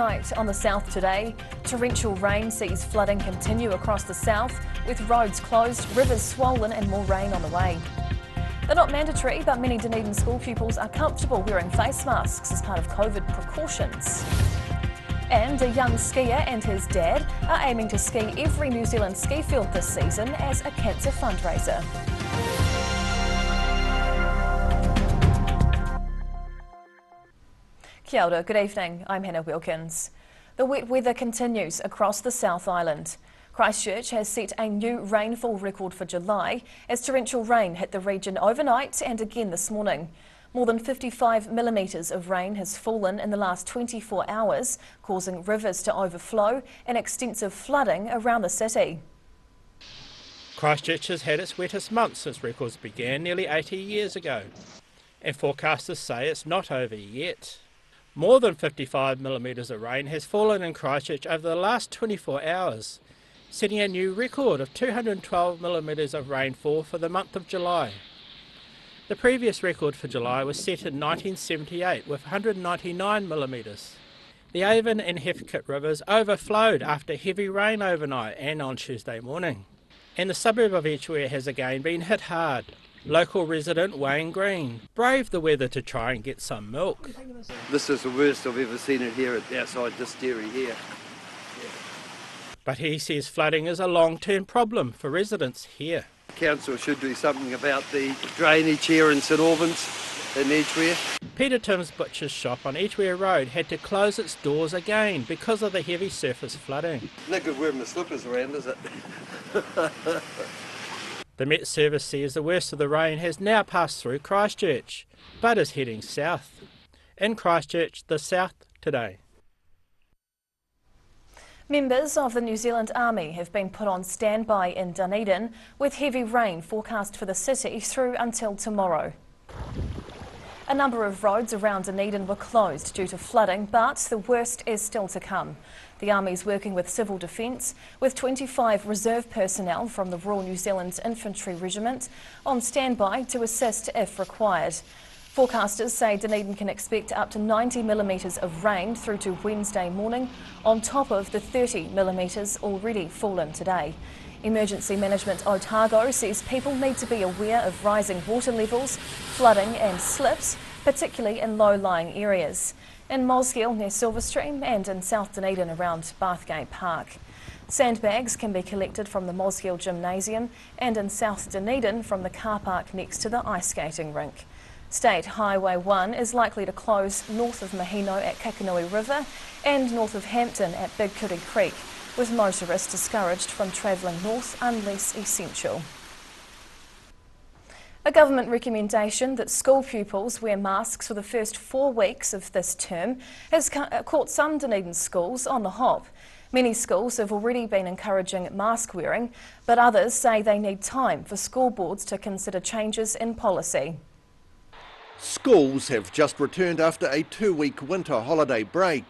overnight on the south today. Torrential rain sees flooding continue across the south, with roads closed, rivers swollen and more rain on the way. They're not mandatory, but many Dunedin school pupils are comfortable wearing face masks as part of COVID precautions. And a young skier and his dad are aiming to ski every New Zealand ski field this season as a cancer fundraiser. Kia ora, good evening, I'm Hannah Wilkins. The wet weather continues across the South Island. Christchurch has set a new rainfall record for July as torrential rain hit the region overnight and again this morning. More than 55 millimetres of rain has fallen in the last 24 hours, causing rivers to overflow and extensive flooding around the city. Christchurch has had its wettest month since records began nearly 80 years ago, and forecasters say it's not over yet. More than 55 millimetres of rain has fallen in Christchurch over the last 24 hours, setting a new record of 212 millimetres of rainfall for the month of July. The previous record for July was set in 1978 with 199 millimetres. The Avon and Heathcote rivers overflowed after heavy rain overnight and on Tuesday morning. And the suburb of Edgware has again been hit hard. Local resident Wayne Green braved the weather to try and get some milk. This is the worst I've ever seen it here outside this dairy here. But he says flooding is a long-term problem for residents here. Council should do something about the drainage here in St Albans in Edgware. Peter Tim's butcher's shop on Edgware Road had to close its doors again because of the heavy surface flooding. No good wearing my slippers around, is it? The Met Service says the worst of the rain has now passed through Christchurch, but is heading south. In Christchurch, the south today. Members of the New Zealand Army have been put on standby in Dunedin, with heavy rain forecast for the city through until tomorrow. A number of roads around Dunedin were closed due to flooding, but the worst is still to come. The Army is working with Civil Defence, with 25 reserve personnel from the Royal New Zealand Infantry Regiment on standby to assist if required. Forecasters say Dunedin can expect up to 90 millimetres of rain through to Wednesday morning, on top of the 30 millimetres already fallen today. Emergency Management Otago says people need to be aware of rising water levels, flooding and slips, particularly in low-lying areas. In Mosgiel near Silverstream and in South Dunedin around Bathgate Park. Sandbags can be collected from the Mosgiel Gymnasium and in South Dunedin from the car park next to the ice skating rink. State Highway 1 is likely to close north of Mahino at Kakanui River and north of Hampton at Big Kuri Creek, with motorists discouraged from travelling north unless essential. A government recommendation that school pupils wear masks for the first 4 weeks of this term has caught some Dunedin schools on the hop. Many schools have already been encouraging mask wearing, but others say they need time for school boards to consider changes in policy. Schools have just returned after a 2-week winter holiday break,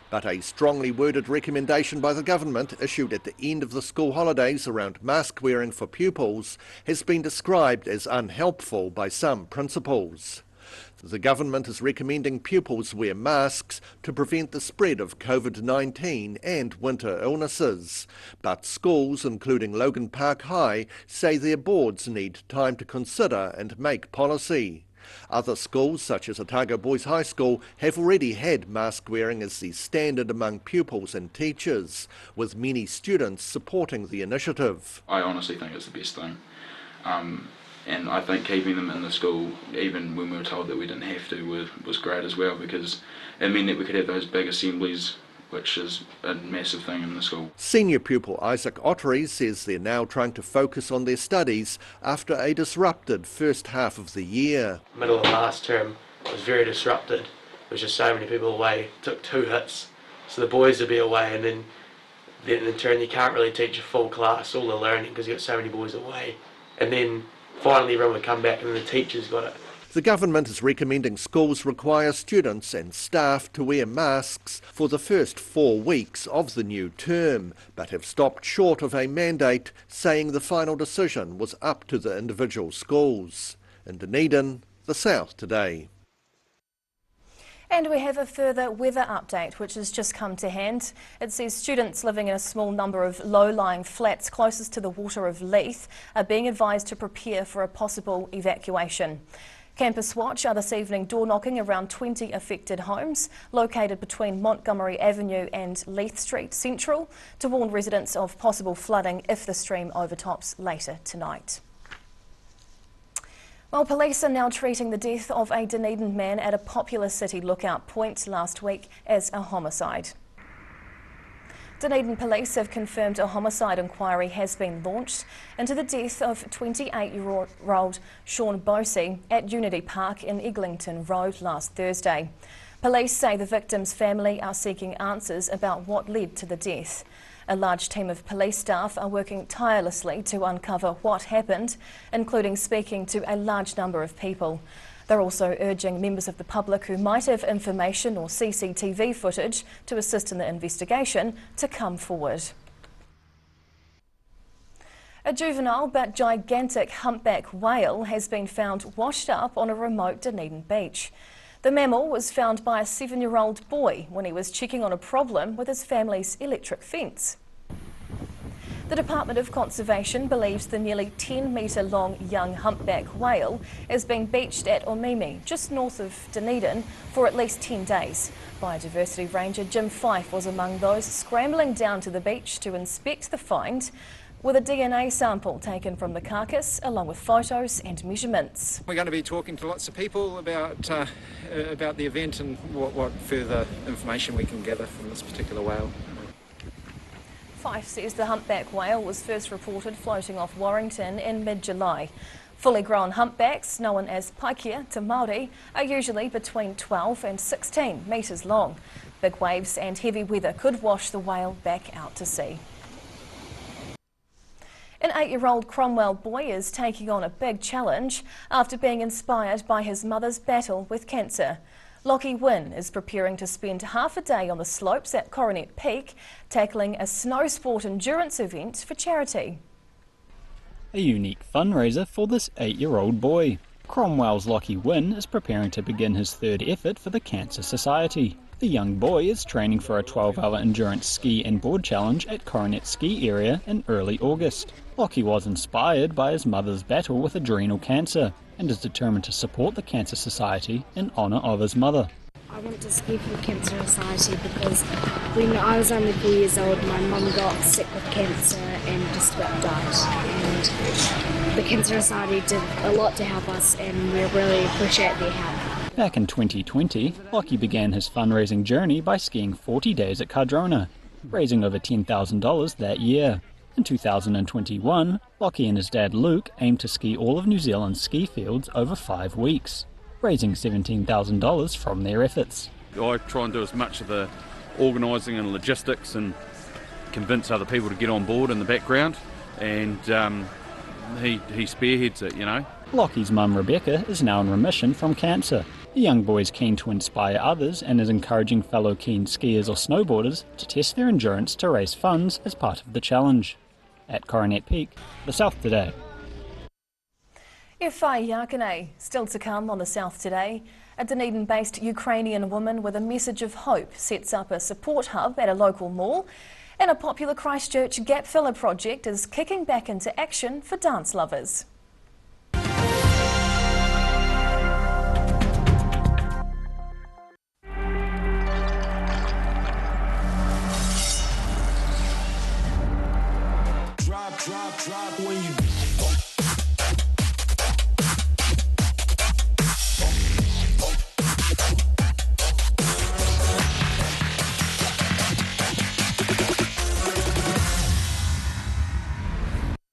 but a strongly worded recommendation by the government issued at the end of the school holidays around mask wearing for pupils has been described as unhelpful by some principals. The government is recommending pupils wear masks to prevent the spread of COVID-19 and winter illnesses, but schools, including Logan Park High, say their boards need time to consider and make policy. Other schools, such as Otago Boys High School, have already had mask wearing as the standard among pupils and teachers, with many students supporting the initiative. I honestly think it's the best thing. And I think keeping them in the school, even when we were told that we didn't have to, was great as well, because it meant that we could have those big assemblies, which is a massive thing in the school. Senior pupil Isaac Ottery says they're now trying to focus on their studies after a disrupted first half of the year. Middle of last term was very disrupted. There was just so many people away. Took 2 hits, so the boys would be away, and then in turn you can't really teach a full class, all the learning, because you've got so many boys away. And then finally everyone would come back and then the teachers got it. The government is recommending schools require students and staff to wear masks for the first 4 weeks of the new term, but have stopped short of a mandate, saying the final decision was up to the individual schools. In Dunedin, the South today. And we have a further weather update which has just come to hand. It says students living in a small number of low-lying flats closest to the water of Leith are being advised to prepare for a possible evacuation. Campus Watch are this evening door knocking around 20 affected homes located between Montgomery Avenue and Leith Street Central to warn residents of possible flooding if the stream overtops later tonight. Well, police are now treating the death of a Dunedin man at a popular city lookout point last week as a homicide. Dunedin police have confirmed a homicide inquiry has been launched into the death of 28-year-old Sean Bosey at Unity Park in Eglinton Road last Thursday. Police say the victim's family are seeking answers about what led to the death. A large team of police staff are working tirelessly to uncover what happened, including speaking to a large number of people. They're also urging members of the public who might have information or CCTV footage to assist in the investigation to come forward. A juvenile but gigantic humpback whale has been found washed up on a remote Dunedin beach. The mammal was found by a 7-year-old boy when he was checking on a problem with his family's electric fence. The Department of Conservation believes the nearly 10-metre long young humpback whale has been beached at Omimi, just north of Dunedin, for at least 10 days. Biodiversity Ranger Jim Fife was among those scrambling down to the beach to inspect the find, with a DNA sample taken from the carcass along with photos and measurements. We're going to be talking to lots of people about the event and what further information we can gather from this particular whale. Fife says the humpback whale was first reported floating off Warrington in mid-July. Fully grown humpbacks, known as Paikia to Māori, are usually between 12 and 16 metres long. Big waves and heavy weather could wash the whale back out to sea. An 8-year-old Cromwell boy is taking on a big challenge after being inspired by his mother's battle with cancer. Lockie Wynne is preparing to spend half a day on the slopes at Coronet Peak, tackling a snow sport endurance event for charity. A unique fundraiser for this 8-year-old boy. Cromwell's Lockie Wynne is preparing to begin his third effort for the Cancer Society. The young boy is training for a 12-hour endurance ski and board challenge at Coronet Ski Area in early August. Lockie was inspired by his mother's battle with adrenal cancer and is determined to support the Cancer Society in honour of his mother. I want to ski for the Cancer Society because when I was only 4 years old, my mum got sick with cancer and just about died. And the Cancer Society did a lot to help us, and we really appreciate their help. Back in 2020, Lockie began his fundraising journey by skiing 40 days at Cardrona, raising over $10,000 that year. In 2021, Lockie and his dad Luke aimed to ski all of New Zealand's ski fields over 5 weeks, raising $17,000 from their efforts. I try and do as much of the organising and logistics and convince other people to get on board in the background, and he spearheads it, you know. Lockie's mum Rebecca is now in remission from cancer. The young boy is keen to inspire others and is encouraging fellow keen skiers or snowboarders to test their endurance to raise funds as part of the challenge. At Coronet Peak, the South Today. Whai Yakane, still to come on the South Today. A Dunedin-based Ukrainian woman with a message of hope sets up a support hub at a local mall, and a popular Christchurch gap filler project is kicking back into action for dance lovers. Drop when you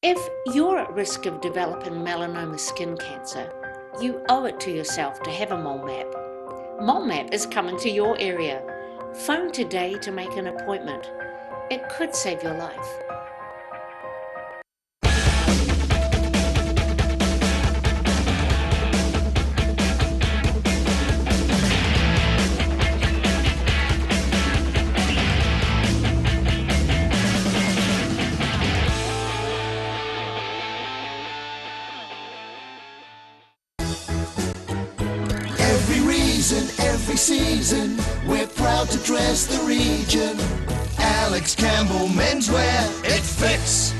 If you're at risk of developing melanoma skin cancer, you owe it to yourself to have a mole map. Mole Map is coming to your area. Phone today to make an appointment. It could save your life. every season. We're proud to dress the region. Alex Campbell Menswear, it fits.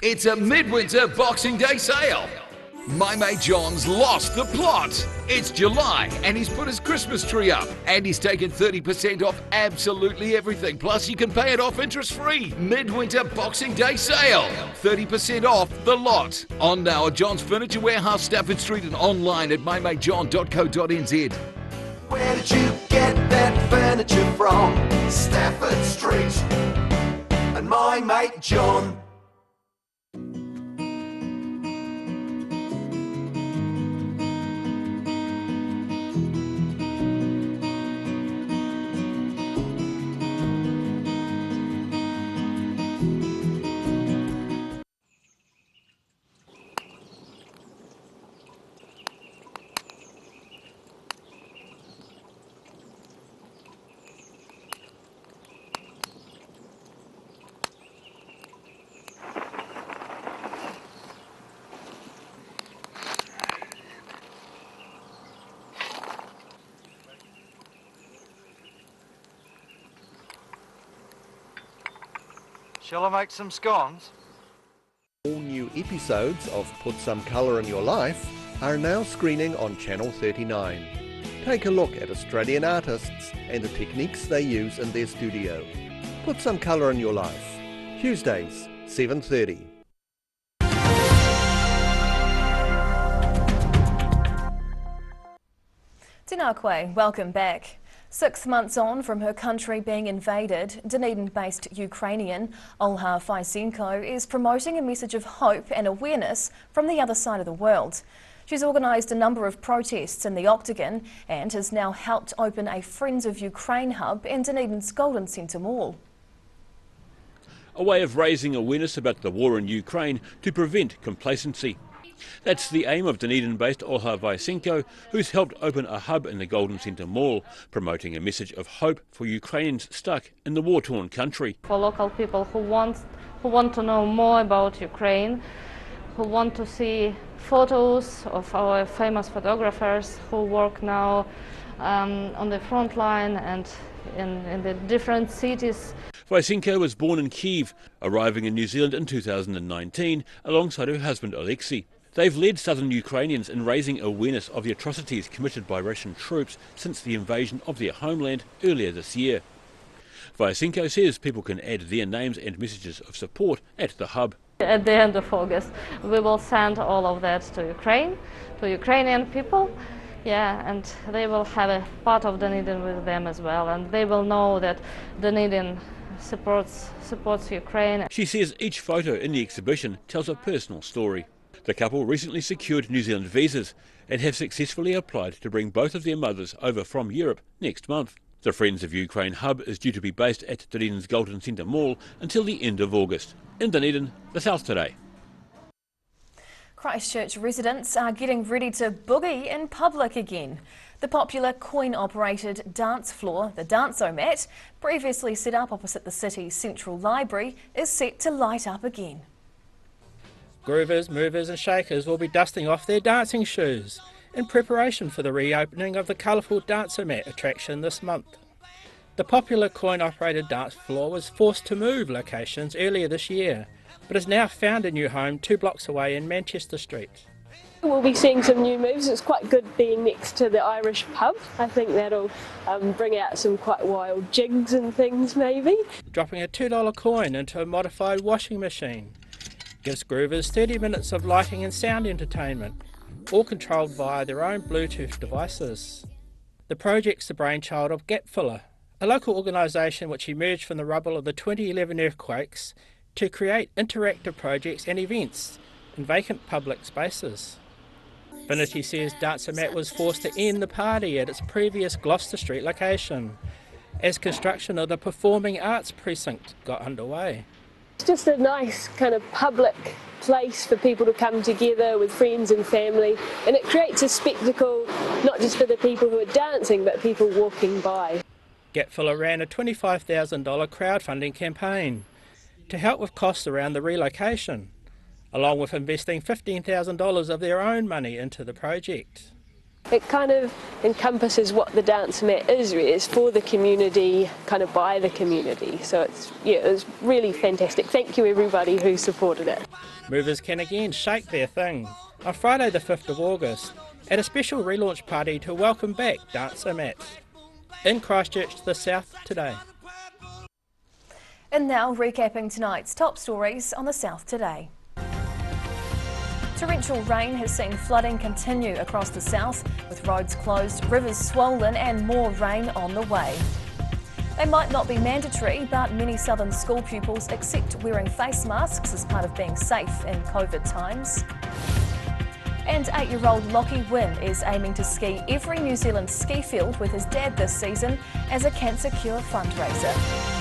It's a midwinter Boxing Day sale. My mate John's lost the plot. It's July and he's put his Christmas tree up and he's taken 30% off absolutely everything. Plus you can pay it off interest free. Midwinter Boxing Day sale. 30% off the lot. On now at John's Furniture Warehouse, Stafford Street, and online at mymatejohn.co.nz. Where did you get that furniture from? Stafford Street and my mate John. Shall I make some scones? All new episodes of Put Some Colour in Your Life are now screening on Channel 39. Take a look at Australian artists and the techniques they use in their studio. Put Some Colour in Your Life. Tuesdays, 7:30. Tēnā koe, welcome back. 6 months on from her country being invaded, Dunedin-based Ukrainian Olha Vysenko is promoting a message of hope and awareness from the other side of the world. She's organised a number of protests in the Octagon and has now helped open a Friends of Ukraine hub in Dunedin's Golden Centre Mall. A way of raising awareness about the war in Ukraine to prevent complacency. That's the aim of Dunedin-based Olha Vysenko, who's helped open a hub in the Golden Centre Mall, promoting a message of hope for Ukrainians stuck in the war-torn country. For local people who want to know more about Ukraine, who want to see photos of our famous photographers who work now on the front line and in the different cities. Vysenko was born in Kyiv, arriving in New Zealand in 2019 alongside her husband Alexei. They've led southern Ukrainians in raising awareness of the atrocities committed by Russian troops since the invasion of their homeland earlier this year. Vysenko says people can add their names and messages of support at the hub. At the end of August, we will send all of that to Ukraine, to Ukrainian people. Yeah, and they will have a part of Dunedin with them as well, and they will know that Dunedin supports Ukraine. She says each photo in the exhibition tells a personal story. The couple recently secured New Zealand visas and have successfully applied to bring both of their mothers over from Europe next month. The Friends of Ukraine hub is due to be based at Dunedin's Golden Centre Mall until the end of August. In Dunedin, The South Today. Christchurch residents are getting ready to boogie in public again. The popular coin-operated dance floor, the Dance-O-Mat, previously set up opposite the city's Central Library, is set to light up again. Groovers, movers and shakers will be dusting off their dancing shoes in preparation for the reopening of the colourful Dance-O-Mat attraction this month. The popular coin-operated dance floor was forced to move locations earlier this year, but has now found a new home 2 blocks away in Manchester Street. We'll be seeing some new moves. It's quite good being next to the Irish pub. I think that'll bring out some quite wild jigs and things maybe. Dropping a $2 coin into a modified washing machine gives groovers 30 minutes of lighting and sound entertainment, all controlled via their own Bluetooth devices. The project's the brainchild of Gapfiller, a local organisation which emerged from the rubble of the 2011 earthquakes to create interactive projects and events in vacant public spaces. Finity says Dance-O-Mat was forced to end the party at its previous Gloucester Street location as construction of the Performing Arts Precinct got underway. It's just a nice kind of public place for people to come together with friends and family, and it creates a spectacle not just for the people who are dancing but people walking by. Gapfiller ran a $25,000 crowdfunding campaign to help with costs around the relocation. along with investing $15,000 of their own money into the project. It kind of encompasses what the dance mat is. It's for the community, kind of by the community. So it was really fantastic. Thank you everybody who supported it. Movers can again shake their thing on Friday the 5th of August at a special relaunch party to welcome back Dancer Mat in Christchurch, the South today. And now recapping tonight's top stories on the South today. Torrential rain has seen flooding continue across the south, with roads closed, rivers swollen and more rain on the way. They might not be mandatory, but many southern school pupils accept wearing face masks as part of being safe in COVID times. And 8-year-old Lockie Wynne is aiming to ski every New Zealand ski field with his dad this season as a cancer cure fundraiser.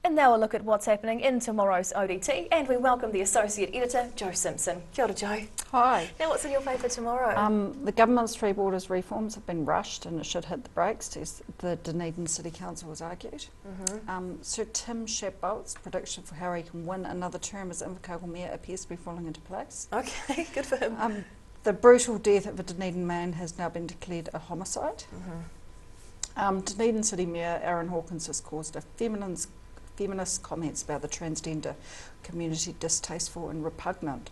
And now a look at what's happening in tomorrow's ODT, and we welcome the Associate Editor, Jo Simpson. Kia ora, Jo. Hi. Now what's in your paper tomorrow? The government's free borders reforms have been rushed and it should hit the brakes, as the Dunedin City Council has argued. Sir Tim Shapbolt's prediction for how he can win another term as Invercargill Mayor appears to be falling into place. Okay, good for him. The brutal death of a Dunedin man has now been declared a homicide. Dunedin City Mayor Aaron Hawkins has caused a feminist comments about the transgender community distasteful and repugnant,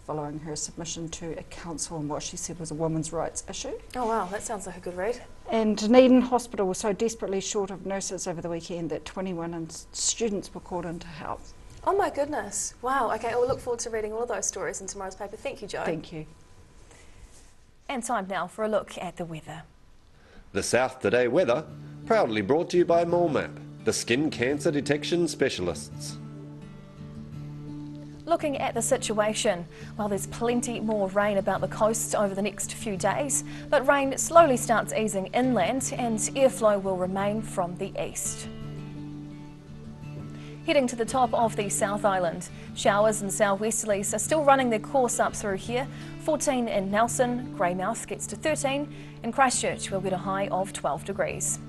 following her submission to a council on what she said was a women's rights issue. Oh wow, that sounds like a good read. And Dunedin Hospital was so desperately short of nurses over the weekend that 21 students were called in to help. Oh my goodness, wow. Okay, I'll look forward to reading all of those stories in tomorrow's paper. Thank you, Jo. Thank you. And time now for a look at the weather. The South Today weather, proudly brought to you by MoleMap, the skin cancer detection specialists. Looking at the situation, well, there's plenty more rain about the coast over the next few days, but rain slowly starts easing inland and airflow will remain from the east. Heading to the top of the South Island, showers and southwesterlies are still running their course up through here. 14 in Nelson, Greymouth gets to 13, and Christchurch will get a high of 12 degrees.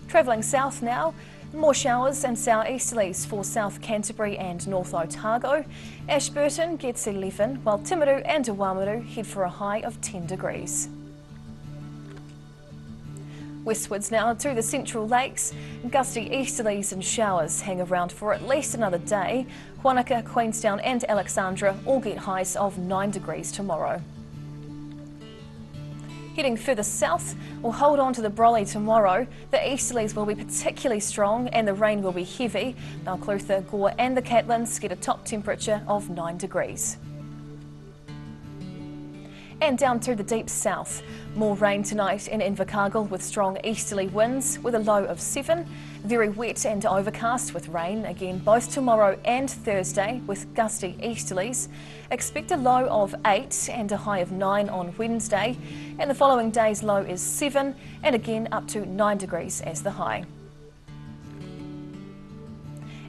Travelling south now, more showers and southeasterlies for South Canterbury and North Otago. Ashburton gets 11, while Timaru and Oamaru head for a high of 10 degrees. Westwards now to the Central Lakes. Gusty easterlies and showers hang around for at least another day. Wanaka, Queenstown and Alexandra all get highs of 9 degrees tomorrow. Heading further south, we'll hold on to the brolly tomorrow. The easterlies will be particularly strong and the rain will be heavy. Balclutha, Gore and the Catlins get a top temperature of 9 degrees. And down to the deep south, more rain tonight in Invercargill with strong easterly winds with a low of 7. Very wet and overcast with rain again both tomorrow and Thursday with gusty easterlies. Expect a low of 8 and a high of 9 on Wednesday, and the following day's low is 7 and again up to 9 degrees as the high.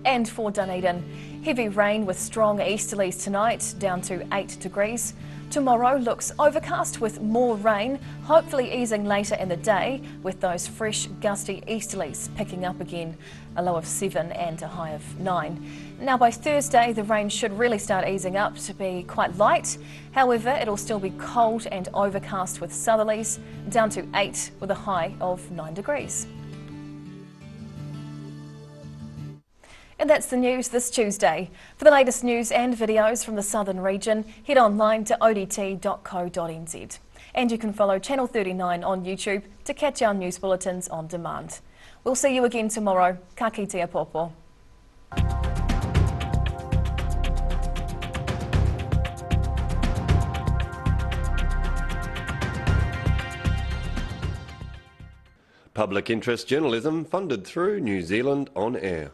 And for Dunedin, heavy rain with strong easterlies tonight down to 8 degrees. Tomorrow looks overcast with more rain, hopefully easing later in the day with those fresh gusty easterlies picking up again, a low of 7 and a high of 9. Now by Thursday the rain should really start easing up to be quite light, however it'll still be cold and overcast with southerlies, down to 8 with a high of 9 degrees. And that's the news this Tuesday. For the latest news and videos from the southern region, head online to odt.co.nz. And you can follow Channel 39 on YouTube to catch our news bulletins on demand. We'll see you again tomorrow. Ka kite popo. Public interest journalism funded through New Zealand On Air.